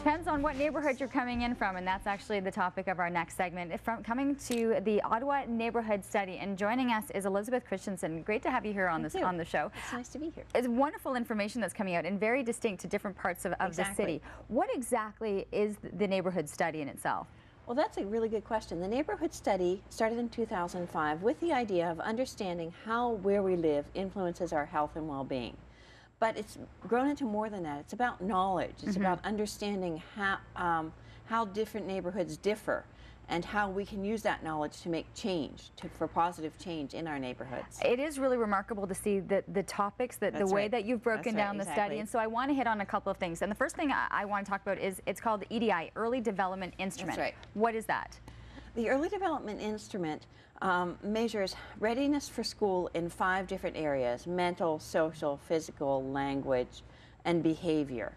Depends on what neighborhood you're coming in from, and that's actually the topic of our next segment. From coming to the Ottawa Neighbourhood Study, and joining us is Elizabeth Christensen. Great to have you here on the show. It's nice to be here. It's wonderful information that's coming out and very distinct to different parts of the city. What exactly is the neighborhood study in itself? Well, that's a really good question. The neighborhood study started in 2005 with the idea of understanding how where we live influences our health and well-being. But it's grown into more than that. It's about knowledge. It's about understanding how different neighborhoods differ and how we can use that knowledge to make change, for positive change in our neighborhoods. It is really remarkable to see the topics, the way that you've broken down the study. And so I want to hit on a couple of things. And the first thing I want to talk about is it's called the EDI, Early Development Instrument. That's right. What is that? The Early Development Instrument measures readiness for school in 5 different areas: mental, social, physical, language, and behavior.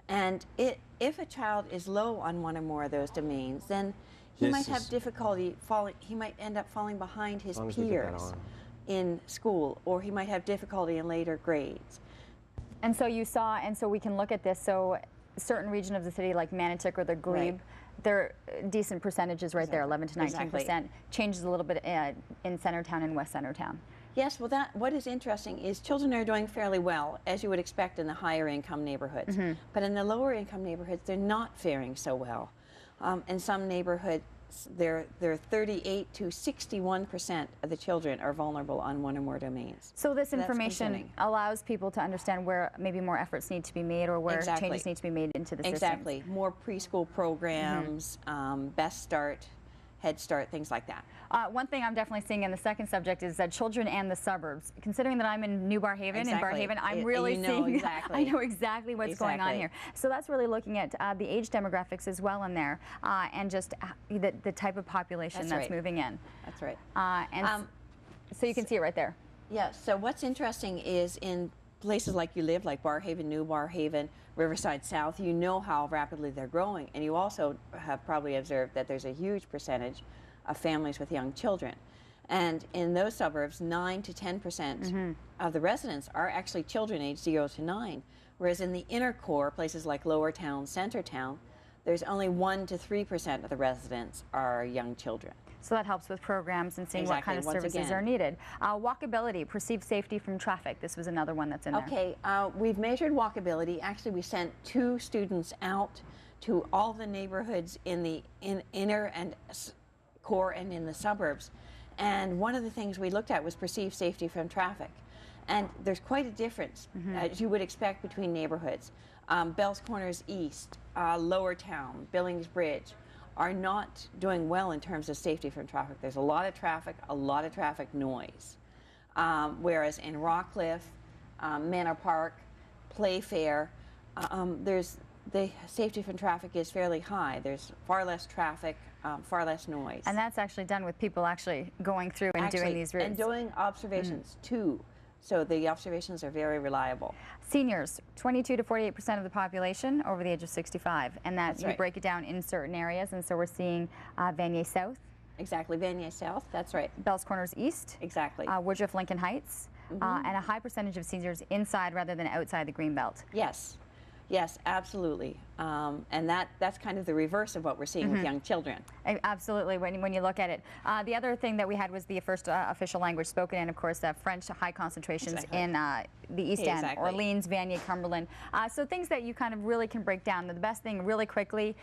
And if a child is low on one or more of those domains, then he might have difficulty he might end up falling behind his peers in school, or he might have difficulty in later grades. And so you saw, and so we can look at this, so certain region of the city like Manotick or the Glebe, they're decent percentages there, 11 to 19%. Changes a little bit in Centertown and West Centertown. Yes, well, what is interesting is children are doing fairly well, as you would expect in the higher income neighborhoods. But in the lower income neighborhoods, they're not faring so well. In some neighborhoods, they're 38 to 61% of the children are vulnerable on one or more domains. So this information allows people to understand where maybe more efforts need to be made, or where changes need to be made into the system. Exactly. More preschool programs, Best Start, Head Start, things like that. One thing I'm definitely seeing in the second subject is that children and the suburbs. Considering that I'm in New Barhaven, I'm really seeing, I know exactly what's going on here. So that's really looking at the age demographics as well in there, and just the type of population that's moving in. That's right. So you can see it right there. Yeah, so what's interesting is in places like you live, like Barhaven, New Barhaven, Riverside South, you know how rapidly they're growing, and you also have probably observed that there's a huge percentage of families with young children. And in those suburbs, 9 to 10% of the residents are actually children aged 0 to 9, whereas in the inner core, places like Lower Town, Centertown, there's only 1 to 3% of the residents are young children. So that helps with programs and seeing what kind of services are needed. Walkability, perceived safety from traffic. This was another one that's in there. Okay, we've measured walkability. Actually, we sent 2 students out to all the neighborhoods in the inner and core and in the suburbs. And one of the things we looked at was perceived safety from traffic. And there's quite a difference, as you would expect, between neighborhoods. Bells Corners East, Lower Town, Billings Bridge are not doing well in terms of safety from traffic. There's a lot of traffic noise. Whereas in Rockcliffe, Manor Park, Playfair, the safety from traffic is fairly high. There's far less traffic, far less noise. And that's actually done with people actually going through and doing these routes. And doing observations too. So the observations are very reliable. Seniors, 22 to 48% of the population over the age of 65. And that you break it down in certain areas. And so we're seeing Vanier South. Exactly, Vanier South, that's right. Bells Corners East. Exactly. Woodruff Lincoln Heights. And a high percentage of seniors inside rather than outside the Greenbelt. Yes. Yes, absolutely. And that's kind of the reverse of what we're seeing with young children. Absolutely, when you look at it. The other thing that we had was the first official language spoken, and of course French high concentrations in the East End, Orleans, Vanier, Cumberland. So things that you kind of really can break down. The best thing really quickly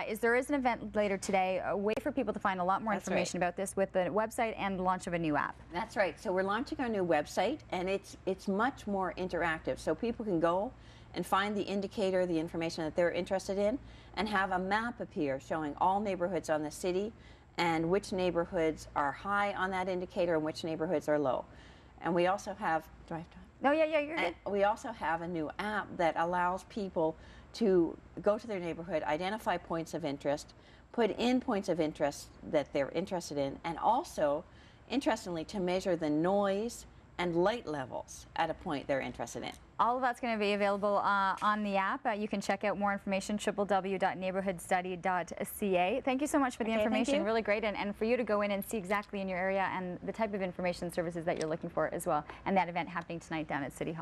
is there is an event later today, a way for people to find a lot more information about this with the website and the launch of a new app. That's right. So we're launching our new website, and it's much more interactive, so people can go and find the indicator, the information that they're interested in, and have a map appear showing all neighborhoods on the city and which neighborhoods are high on that indicator and which neighborhoods are low. And we also have, do I have time? No, yeah, you're good. We also have a new app that allows people to go to their neighborhood, identify points of interest, put in points of interest that they're interested in, and also, interestingly, to measure the noise and light levels at a point they're interested in. All of that's going to be available on the app. You can check out more information, www.neighborhoodstudy.ca. Thank you so much for the information. Really great. And for you to go in and see exactly in your area and the type of information services that you're looking for as well. And that event happening tonight down at City Hall.